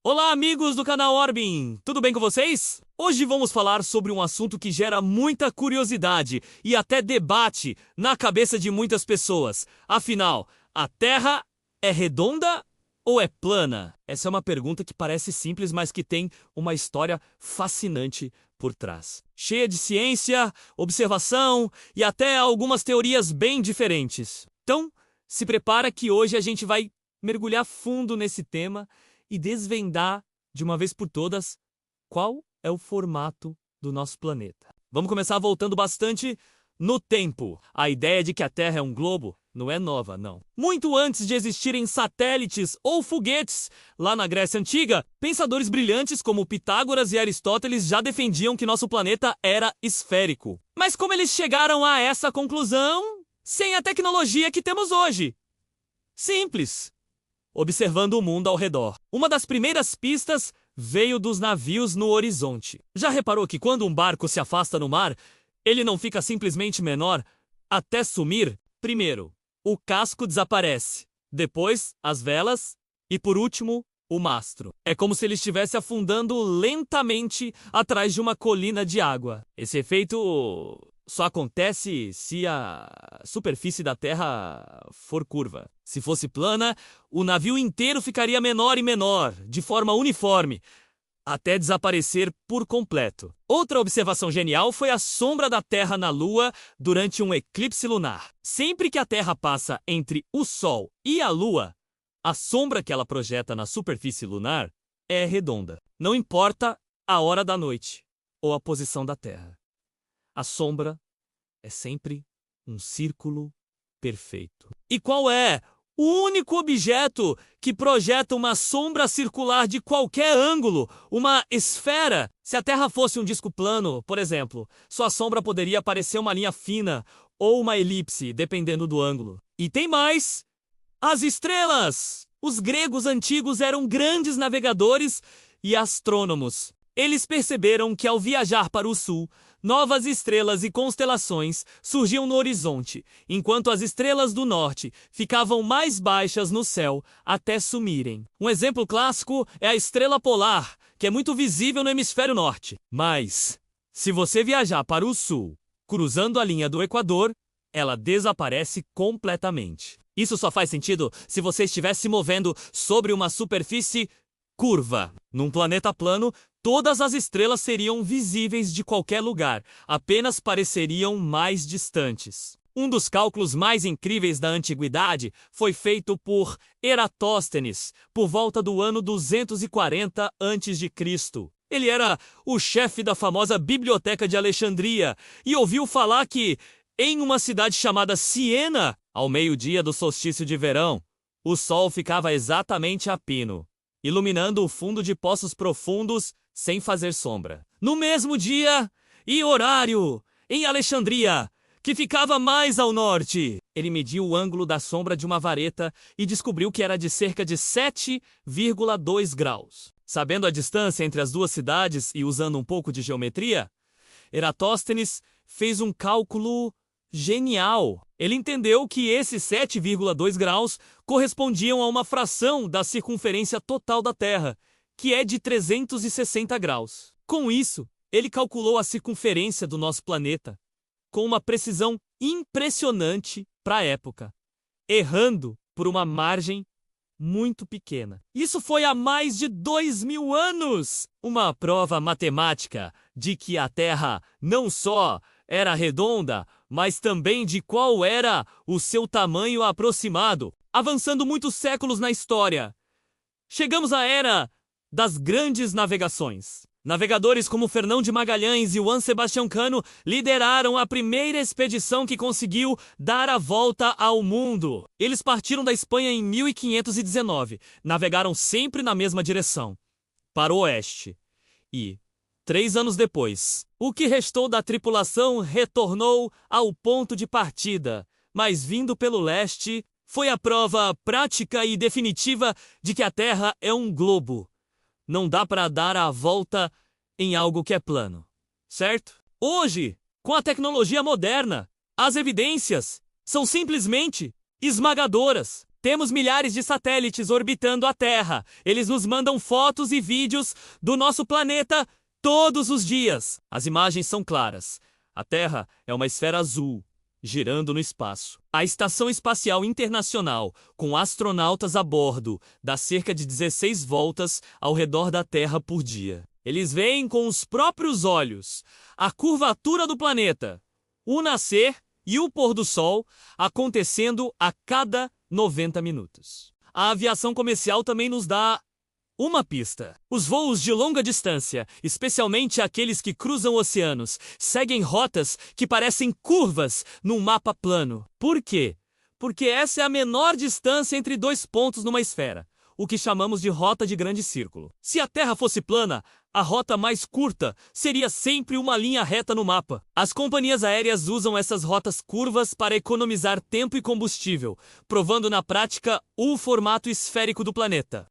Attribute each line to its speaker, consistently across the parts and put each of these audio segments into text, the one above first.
Speaker 1: Olá, amigos do canal Orbin! Tudo bem com vocês? Hoje vamos falar sobre um assunto que gera muita curiosidade e até debate na cabeça de muitas pessoas. Afinal, a Terra é redonda ou é plana? Essa é uma pergunta que parece simples, mas que tem uma história fascinante por trás. Cheia de ciência, observação e até algumas teorias bem diferentes. Então, se prepara que hoje a gente vai mergulhar fundo nesse tema e desvendar, de uma vez por todas, qual é o formato do nosso planeta. Vamos começar voltando bastante no tempo. A ideia de que a Terra é um globo não é nova, não. Muito antes de existirem satélites ou foguetes, lá na Grécia Antiga, pensadores brilhantes como Pitágoras e Aristóteles já defendiam que nosso planeta era esférico. Mas como eles chegaram a essa conclusão sem a tecnologia que temos hoje? Simples. Observando o mundo ao redor. Uma das primeiras pistas veio dos navios no horizonte. Já reparou que quando um barco se afasta no mar, ele não fica simplesmente menor até sumir? Primeiro, o casco desaparece. Depois, as velas. E por último, o mastro. É como se ele estivesse afundando lentamente atrás de uma colina de água. Esse efeito só acontece se a superfície da Terra for curva. Se fosse plana, o navio inteiro ficaria menor e menor, de forma uniforme, até desaparecer por completo. Outra observação genial foi a sombra da Terra na Lua durante um eclipse lunar. Sempre que a Terra passa entre o Sol e a Lua, a sombra que ela projeta na superfície lunar é redonda. Não importa a hora da noite ou a posição da Terra. A sombra é sempre um círculo perfeito. E qual é o único objeto que projeta uma sombra circular de qualquer ângulo, uma esfera? Se a Terra fosse um disco plano, por exemplo, sua sombra poderia parecer uma linha fina ou uma elipse, dependendo do ângulo. E tem mais! As estrelas! Os gregos antigos eram grandes navegadores e astrônomos. Eles perceberam que ao viajar para o sul, novas estrelas e constelações surgiam no horizonte, enquanto as estrelas do norte ficavam mais baixas no céu até sumirem. Um exemplo clássico é a estrela polar, que é muito visível no hemisfério norte. Mas, se você viajar para o sul, cruzando a linha do Equador, ela desaparece completamente. Isso só faz sentido se você estivesse se movendo sobre uma superfície curva. Num planeta plano, todas as estrelas seriam visíveis de qualquer lugar, apenas pareceriam mais distantes. Um dos cálculos mais incríveis da antiguidade foi feito por Eratóstenes, por volta do ano 240 a.C. Ele era o chefe da famosa Biblioteca de Alexandria e ouviu falar que, em uma cidade chamada Siena, ao meio-dia do solstício de verão, o sol ficava exatamente a pino, iluminando o fundo de poços profundos sem fazer sombra. No mesmo dia e horário, em Alexandria, que ficava mais ao norte, ele mediu o ângulo da sombra de uma vareta e descobriu que era de cerca de 7,2 graus. Sabendo a distância entre as duas cidades e usando um pouco de geometria, Eratóstenes fez um cálculo genial. Ele entendeu que esses 7,2 graus correspondiam a uma fração da circunferência total da Terra, que é de 360 graus. Com isso, ele calculou a circunferência do nosso planeta com uma precisão impressionante para a época, errando por uma margem muito pequena. Isso foi há mais de 2.000 anos! Uma prova matemática de que a Terra não só era redonda, mas também de qual era o seu tamanho aproximado. Avançando muitos séculos na história, chegamos à era das grandes navegações. Navegadores como Fernão de Magalhães e Juan Sebastião Cano lideraram a primeira expedição que conseguiu dar a volta ao mundo. Eles partiram da Espanha em 1519, navegaram sempre na mesma direção, para o oeste. E 3 anos depois, o que restou da tripulação retornou ao ponto de partida, mas vindo pelo leste, foi a prova prática e definitiva de que a Terra é um globo. Não dá para dar a volta em algo que é plano, certo? Hoje, com a tecnologia moderna, as evidências são simplesmente esmagadoras. Temos milhares de satélites orbitando a Terra. Eles nos mandam fotos e vídeos do nosso planeta todos os dias. As imagens são claras. A Terra é uma esfera azul, girando no espaço. A Estação Espacial Internacional, com astronautas a bordo, dá cerca de 16 voltas ao redor da Terra por dia. Eles veem com os próprios olhos a curvatura do planeta, o nascer e o pôr do sol acontecendo a cada 90 minutos. A aviação comercial também nos dá uma pista. Os voos de longa distância, especialmente aqueles que cruzam oceanos, seguem rotas que parecem curvas num mapa plano. Por quê? Porque essa é a menor distância entre dois pontos numa esfera, o que chamamos de rota de grande círculo. Se a Terra fosse plana, a rota mais curta seria sempre uma linha reta no mapa. As companhias aéreas usam essas rotas curvas para economizar tempo e combustível, provando na prática o formato esférico do planeta.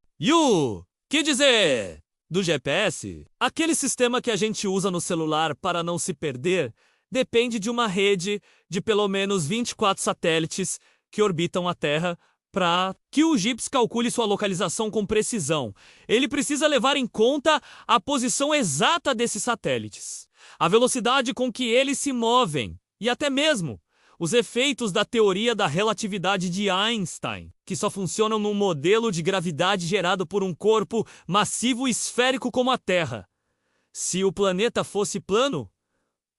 Speaker 1: Que dizer do GPS? Aquele sistema que a gente usa no celular para não se perder depende de uma rede de pelo menos 24 satélites que orbitam a Terra para que o GIPS calcule sua localização com precisão. Ele precisa levar em conta a posição exata desses satélites, a velocidade com que eles se movem e até mesmo os efeitos da teoria da relatividade de Einstein, que só funcionam num modelo de gravidade gerado por um corpo massivo e esférico como a Terra. Se o planeta fosse plano,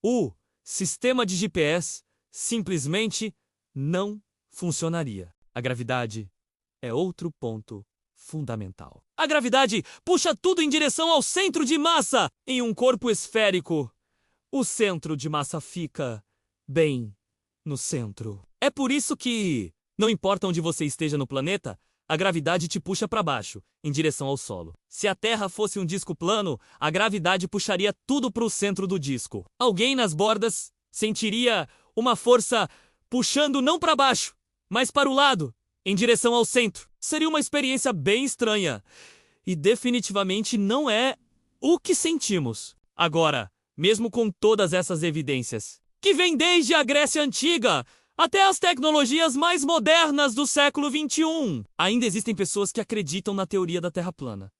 Speaker 1: o sistema de GPS simplesmente não funcionaria. A gravidade é outro ponto fundamental. A gravidade puxa tudo em direção ao centro de massa. Em um corpo esférico, o centro de massa fica bem no centro. É por isso que, não importa onde você esteja no planeta, a gravidade te puxa para baixo, em direção ao solo. Se a Terra fosse um disco plano, a gravidade puxaria tudo para o centro do disco. Alguém nas bordas sentiria uma força puxando não para baixo, mas para o lado, em direção ao centro. Seria uma experiência bem estranha. E definitivamente não é o que sentimos. Agora, mesmo com todas essas evidências, que vêm desde a Grécia Antiga até as tecnologias mais modernas do século XXI, ainda existem pessoas que acreditam na teoria da Terra plana.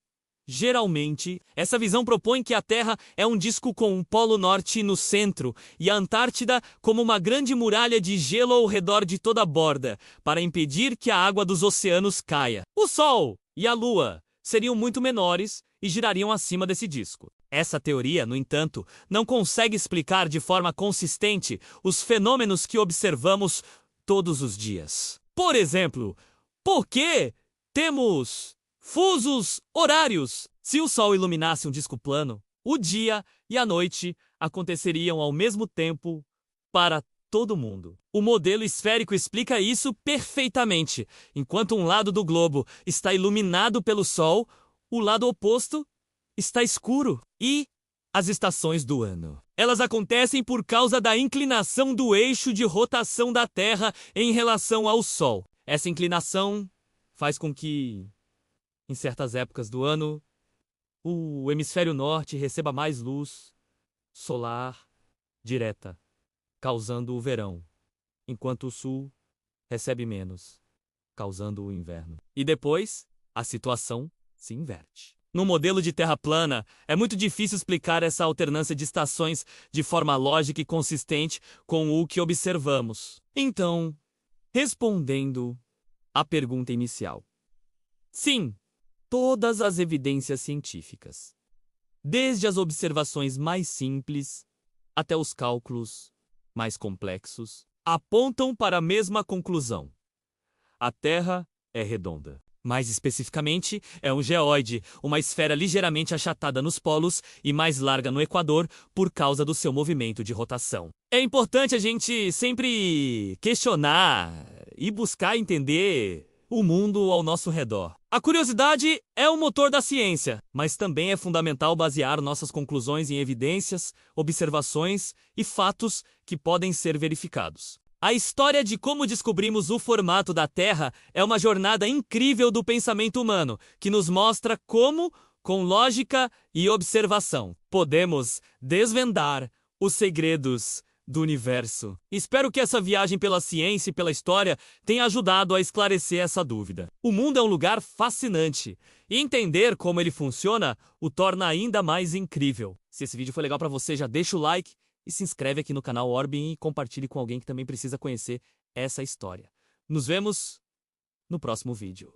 Speaker 1: Geralmente, essa visão propõe que a Terra é um disco com um polo norte no centro e a Antártida como uma grande muralha de gelo ao redor de toda a borda, para impedir que a água dos oceanos caia. O Sol e a Lua seriam muito menores e girariam acima desse disco. Essa teoria, no entanto, não consegue explicar de forma consistente os fenômenos que observamos todos os dias. Por exemplo, por que temos fusos horários? Se o Sol iluminasse um disco plano, o dia e a noite aconteceriam ao mesmo tempo para todo mundo. O modelo esférico explica isso perfeitamente. Enquanto um lado do globo está iluminado pelo Sol, o lado oposto está escuro. E as estações do ano? Elas acontecem por causa da inclinação do eixo de rotação da Terra em relação ao Sol. Essa inclinação faz com que, em certas épocas do ano, o hemisfério norte receba mais luz solar direta, causando o verão, enquanto o sul recebe menos, causando o inverno. E depois, a situação se inverte. No modelo de Terra plana, é muito difícil explicar essa alternância de estações de forma lógica e consistente com o que observamos. Então, respondendo à pergunta inicial, sim, todas as evidências científicas, desde as observações mais simples até os cálculos mais complexos, apontam para a mesma conclusão. A Terra é redonda. Mais especificamente, é um geóide, uma esfera ligeiramente achatada nos polos e mais larga no equador por causa do seu movimento de rotação. É importante a gente sempre questionar e buscar entender o mundo ao nosso redor. A curiosidade é o motor da ciência, mas também é fundamental basear nossas conclusões em evidências, observações e fatos que podem ser verificados. A história de como descobrimos o formato da Terra é uma jornada incrível do pensamento humano, que nos mostra como, com lógica e observação, podemos desvendar os segredos do universo. Espero que essa viagem pela ciência e pela história tenha ajudado a esclarecer essa dúvida. O mundo é um lugar fascinante, e entender como ele funciona o torna ainda mais incrível. Se esse vídeo foi legal pra você, já deixa o like e se inscreve aqui no canal Orbin e compartilhe com alguém que também precisa conhecer essa história. Nos vemos no próximo vídeo.